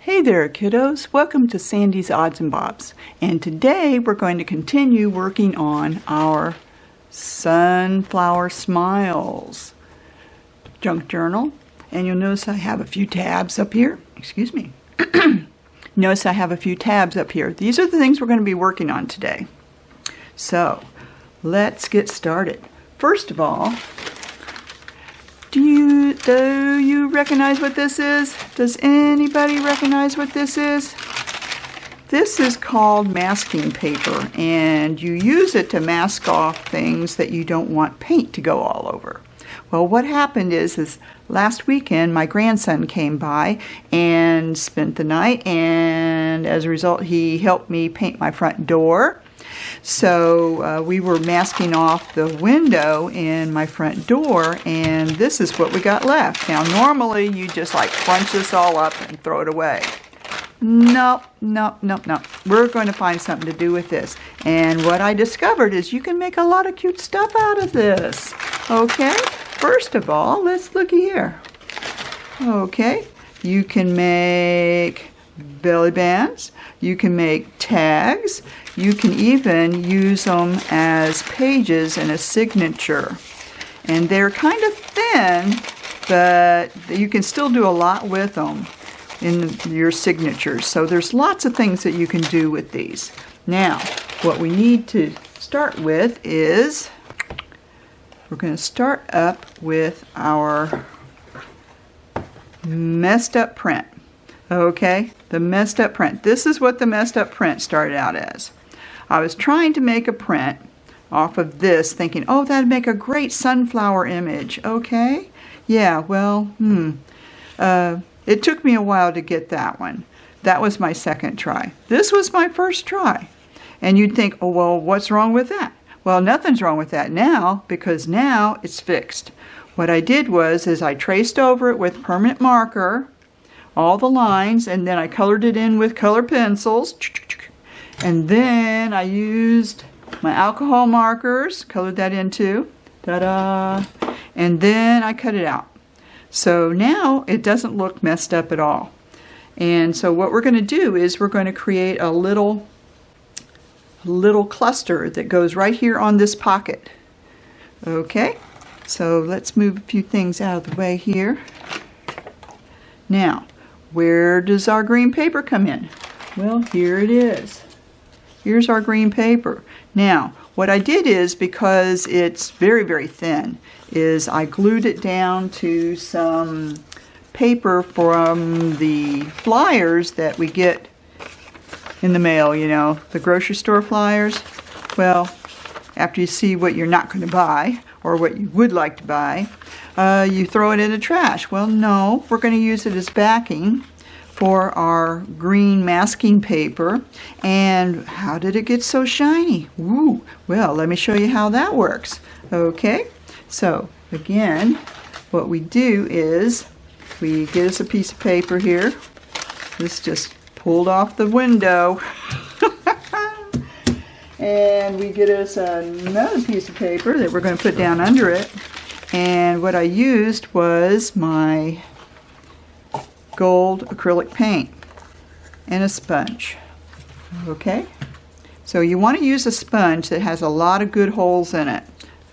Hey there kiddos, welcome to Sandy's Odds and Bobs, and today we're going to continue working on our Sunflower Smiles junk journal. And you'll notice I have a few tabs up here. Excuse me. Notice I have a few tabs up here. These are the things we're going to be working on today. So let's get started. First of all, do you recognize what this is? Does anybody recognize what this is? This is called masking paper, and you use it to mask off things that you don't want paint to go all over. Well, what happened is last weekend my grandson came by and spent the night, and as a result he helped me paint my front door. So we were masking off the window in my front door, and this is what we got left. Now normally you just like crunch this all up and throw it away. Nope. We're going to find something to do with this. And what I discovered is you can make a lot of cute stuff out of this. Okay, first of all, let's look here. Okay, you can make belly bands, you can make tags, you can even use them as pages in a signature. And they're kind of thin, but you can still do a lot with them in your signatures. So there's lots of things that you can do with these. Now, what we need to start with is we're going to start up with our messed up print. Okay, the messed up print. This is what the messed up print started out as. I was trying to make a print off of this, thinking, oh, that'd make a great sunflower image. Okay, yeah, well, it took me a while to get that one. That was my second try. This was my first try. And you'd think, oh, well, what's wrong with that? Well, nothing's wrong with that now, because now it's fixed. What I did was I traced over it with permanent marker, all the lines, and then I colored it in with color pencils. And then I used my alcohol markers, colored that in too. Ta-da! And then I cut it out. So now it doesn't look messed up at all. And so what we're going to do is we're going to create a little cluster that goes right here on this pocket. Okay, so let's move a few things out of the way here. Now, where does our green paper come in? Well, here it is. Here's our green paper. Now, what I did is, because it's very, very thin, is I glued it down to some paper from the flyers that we get in the mail, you know, the grocery store flyers. Well, after you see what you're not going to buy, or what you would like to buy, you throw it in the trash. Well, no, we're going to use it as backing for our green masking paper. And how did it get so shiny? Ooh, well, let me show you how that works. Okay, so again, what we do is we get us a piece of paper here. This just pulled off the window. And we get us another piece of paper that we're going to put down under it. And what I used was my gold acrylic paint and a sponge. Okay, so you want to use a sponge that has a lot of good holes in it.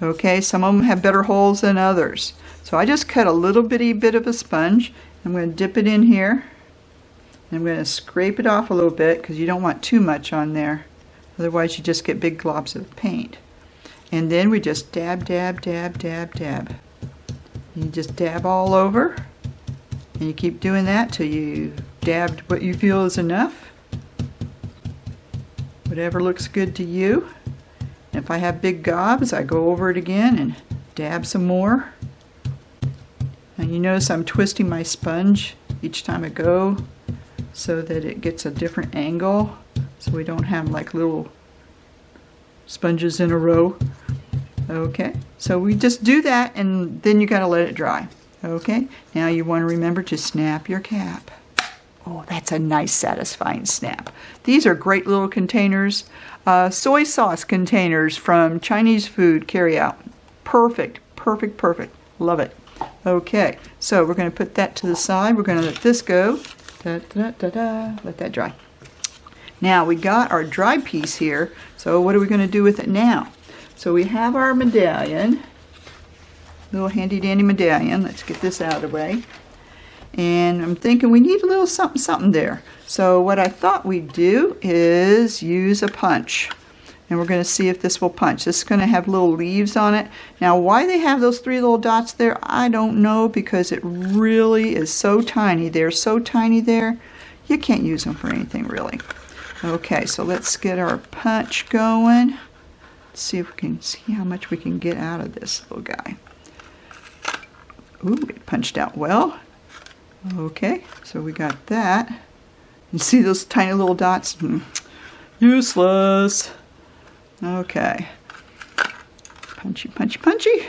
Okay, some of them have better holes than others. So I just cut a little bitty bit of a sponge. I'm going to dip it in here. I'm going to scrape it off a little bit because you don't want too much on there. Otherwise you just get big globs of paint. And then we just dab, dab, dab, dab, dab. You just dab all over. And you keep doing that till you dabbed what you feel is enough. Whatever looks good to you. And if I have big gobs, I go over it again and dab some more. And you notice I'm twisting my sponge each time I go so that it gets a different angle, so we don't have like little sponges in a row. Okay, so we just do that, and then you gotta let it dry. Okay, now you want to remember to snap your cap. Oh, that's a nice satisfying snap. These are great little containers. Soy sauce containers from Chinese food carryout. Perfect, perfect, perfect. Love it. Okay, so we're going to put that to the side. We're going to let this go. Let that dry. Now we got our dry piece here, so what are we going to do with it now? So we have our medallion, little handy dandy medallion. Let's get this out of the way. And I'm thinking we need a little something something there. So what I thought we'd do is use a punch. And we're going to see if this will punch. This is going to have little leaves on it. Now why they have those 3 little dots there, I don't know, because it really is so tiny. They're so tiny there, you can't use them for anything really. Okay, so let's get our punch going. Let's see if we can see how much we can get out of this little guy. Ooh, it punched out well. Okay, so we got that. You see those tiny little dots? Useless. Okay. Punchy, punchy, punchy.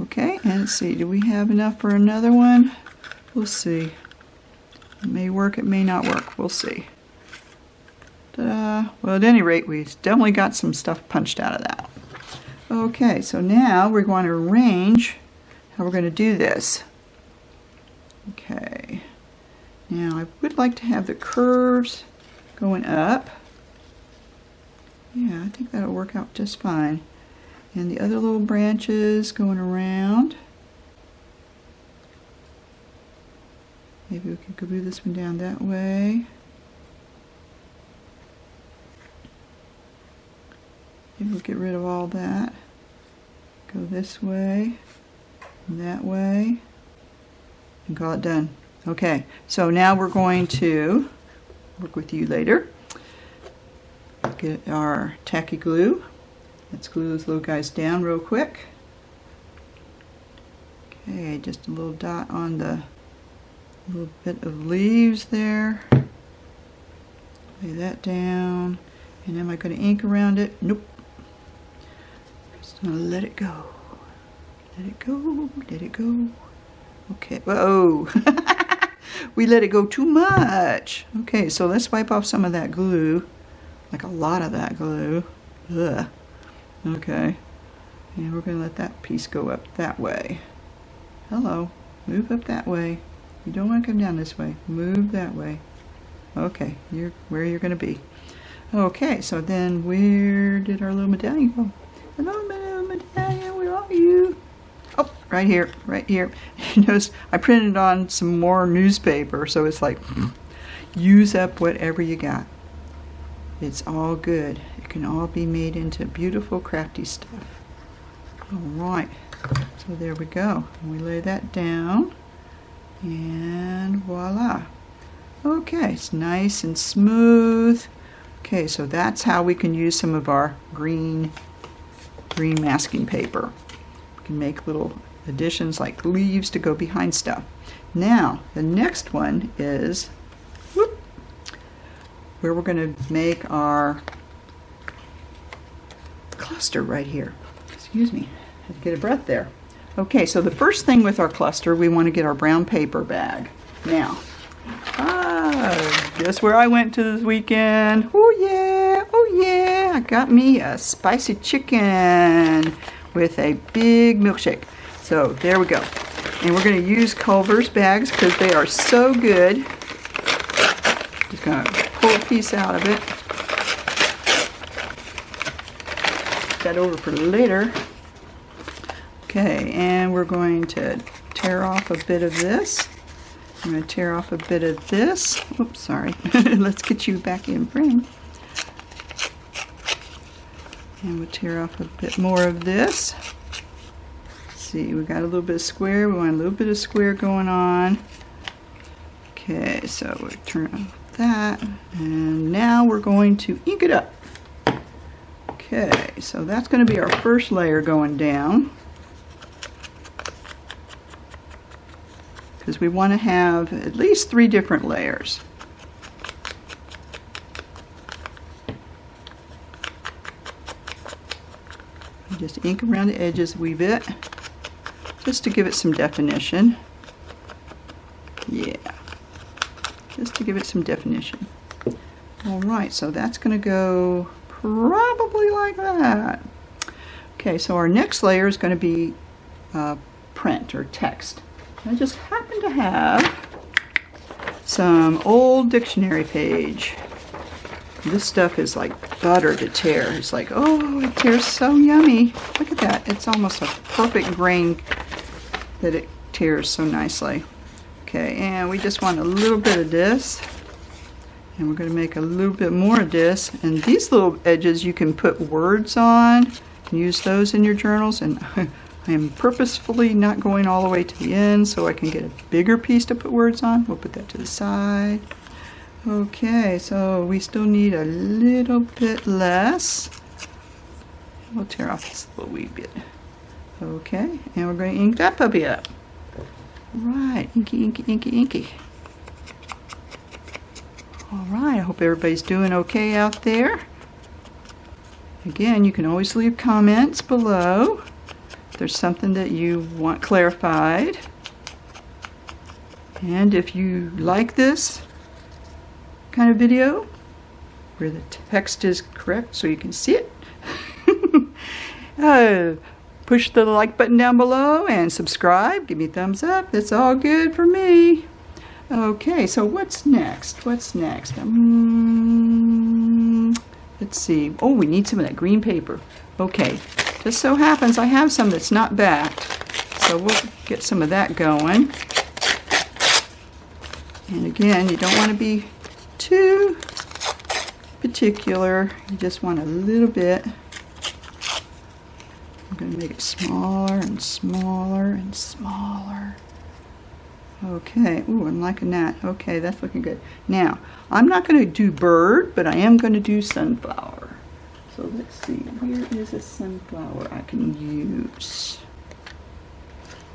Okay, and let's see, do we have enough for another one? We'll see. It may work, it may not work. We'll see. Ta-da. Well, at any rate, we definitely got some stuff punched out of that. Okay, so now we're going to arrange how we're going to do this. Okay. Now, I would like to have the curves going up. Yeah, I think that'll work out just fine. And the other little branches going around. Maybe we could glue this one down that way. Maybe we'll get rid of all that. Go this way, and that way, and call it done. Okay, so now we're going to work with you later. Get our tacky glue. Let's glue those little guys down real quick. Okay, just a little dot on the little bit of leaves there. Lay that down. And am I going to ink around it? Nope. Just going to let it go. Let it go. Let it go. Okay. Whoa. We let it go too much. Okay, so let's wipe off some of that glue. Like a lot of that glue. Ugh. Okay. And we're going to let that piece go up that way. Hello. Move up that way. You don't want to come down this way. Move that way. Okay, you're where you're going to be. Okay, so then where did our little medallion go? Hello, little medallion, where are you? Oh, right here, right here. You notice I printed on some more newspaper, so it's like, use up whatever you got. It's all good. It can all be made into beautiful, crafty stuff. All right, so there we go. We lay that down, and voila. Okay, it's nice and smooth. Okay, so that's how we can use some of our green masking paper. We can make little additions like leaves to go behind stuff. Now, the next one is where we're going to make our cluster right here. Excuse me, I had to get a breath there. Okay, so the first thing with our cluster, we want to get our brown paper bag. Now, guess where I went to this weekend? Oh yeah, I got me a spicy chicken with a big milkshake. So there we go. And we're going to use Culver's bags because they are so good. Just going to pull a piece out of it. Put that over for later. Okay, and we're going to tear off a bit of this. I'm going to tear off a bit of this. Oops, sorry. Let's get you back in frame. And we'll tear off a bit more of this. Let's see, we got a little bit of square. We want a little bit of square going on. Okay, so we'll turn off that. And now we're going to ink it up. Okay, so that's going to be our first layer going down. Because we want to have at least 3 different layers. Just ink around the edges a wee bit, just to give it some definition. Yeah, just to give it some definition. Alright, so that's going to go probably like that. Okay, so our next layer is going to be print or text. I just happen to have some old dictionary page. This stuff is like butter to tear. It's like, oh, it tears so yummy. Look at that. It's almost a perfect grain that it tears so nicely. Okay, and we just want a little bit of this. And we're going to make a little bit more of this. And these little edges you can put words on. Use those in your journals. And I am purposefully not going all the way to the end so I can get a bigger piece to put words on. We'll put that to the side. Okay, so we still need a little bit less. We'll tear off this little wee bit. Okay, and we're going to ink that puppy up. Right, inky, inky, inky, inky. All right, I hope everybody's doing okay out there. Again, you can always leave comments below if there's something that you want clarified. And if you like this kind of video where the text is correct so you can see it, push the like button down below and subscribe. Give me a thumbs up. That's all good for me. Okay, so what's next? What's next? Let's see. Oh, we need some of that green paper. Okay, just so happens I have some that's not backed, so we'll get some of that going. And again, you don't want to be too particular. You just want a little bit. I'm going to make it smaller and smaller and smaller. Okay, ooh, I'm liking that. Okay, that's looking good. Now, I'm not going to do bird, but I am going to do sunflower. So let's see, where is a sunflower I can use?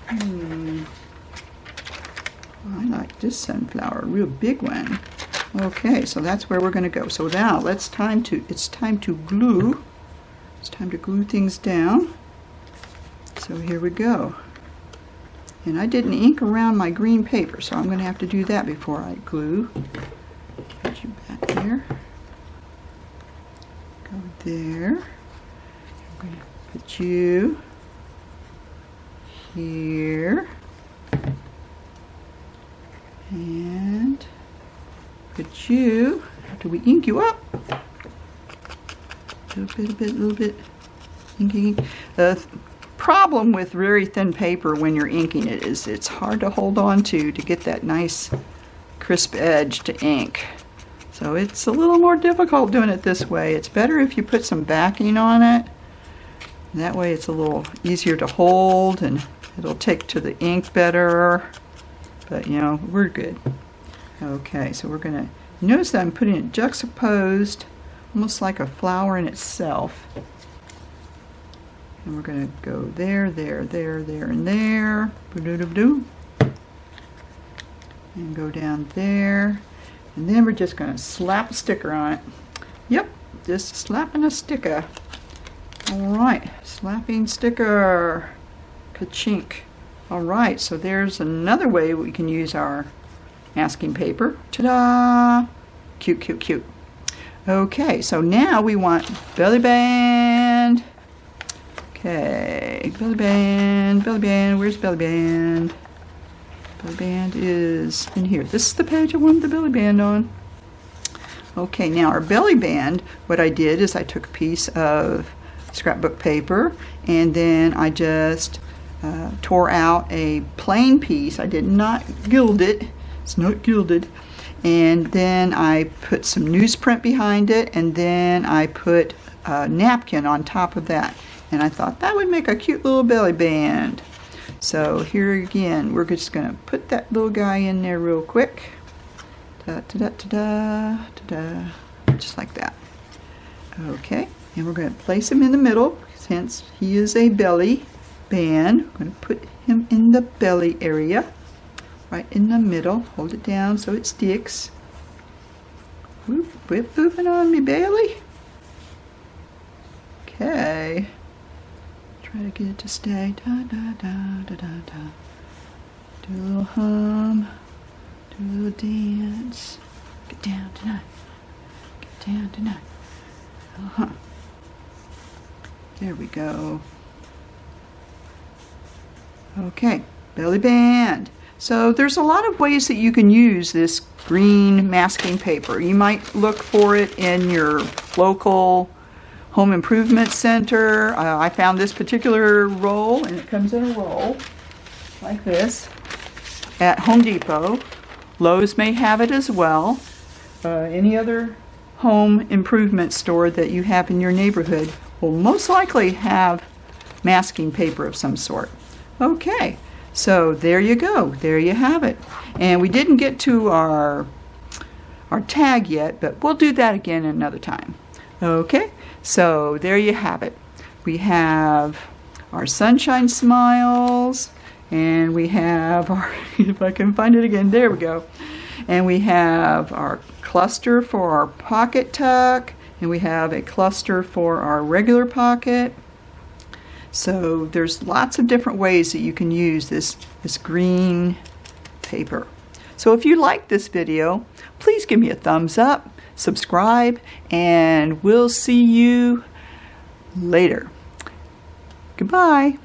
I like this sunflower, a real big one. Okay, so that's where we're going to go. So now it's time to glue. It's time to glue things down. So here we go. And I didn't ink around my green paper, so I'm going to have to do that before I glue. Put you back there. Go there. I'm going to put you here. And put you, after we ink you up, a little bit, inking. The problem with very thin paper when you're inking it is it's hard to hold on to get that nice crisp edge to ink. So it's a little more difficult doing it this way. It's better if you put some backing on it. That way it's a little easier to hold and it'll take to the ink better. But you know, we're good. Okay, so we're gonna notice that I'm putting it juxtaposed, almost like a flower in itself. And we're gonna go there, there, there, there, and there. Ba-doo-doo-doo. And go down there. And then we're just gonna slap a sticker on it. Yep, just slapping a sticker. All right, slapping sticker. Ka-chink. All right, so there's another way we can use our masking paper. Ta-da! Cute, cute, cute. Okay, so now we want belly band. Okay, belly band, where's belly band? Belly band is in here. This is the page I wanted the belly band on. Okay, now our belly band, what I did is I took a piece of scrapbook paper and then I just tore out a plain piece. I did not gild it. It's not gilded. And then I put some newsprint behind it, and then I put a napkin on top of that. And I thought that would make a cute little belly band. So here again, we're just going to put that little guy in there real quick. Ta-da-da-da-da, ta-da, just like that. Okay, and we're going to place him in the middle, since he is a belly band. I'm going to put him in the belly area, right in the middle. Hold it down so it sticks. Whoop, whip, booping on me, Bailey. Okay. Try to get it to stay. Da da da da da da. Do a little hum. Do a little dance. Get down tonight. Get down tonight. There we go. Okay, belly band. So there's a lot of ways that you can use this green masking paper. You might look for it in your local home improvement center. I found this particular roll, and it comes in a roll like this, at Home Depot. Lowe's may have it as well. Any other home improvement store that you have in your neighborhood will most likely have masking paper of some sort. Okay, so there you go. There you have it. And we didn't get to our tag yet, but we'll do that again another time. Okay, so there you have it. We have our sunshine smiles, and we have our, if I can find it again, there we go. And we have our cluster for our pocket tuck, and we have a cluster for our regular pocket. So there's lots of different ways that you can use this green paper. So if you like this video, please give me a thumbs up, subscribe, and we'll see you later. Goodbye.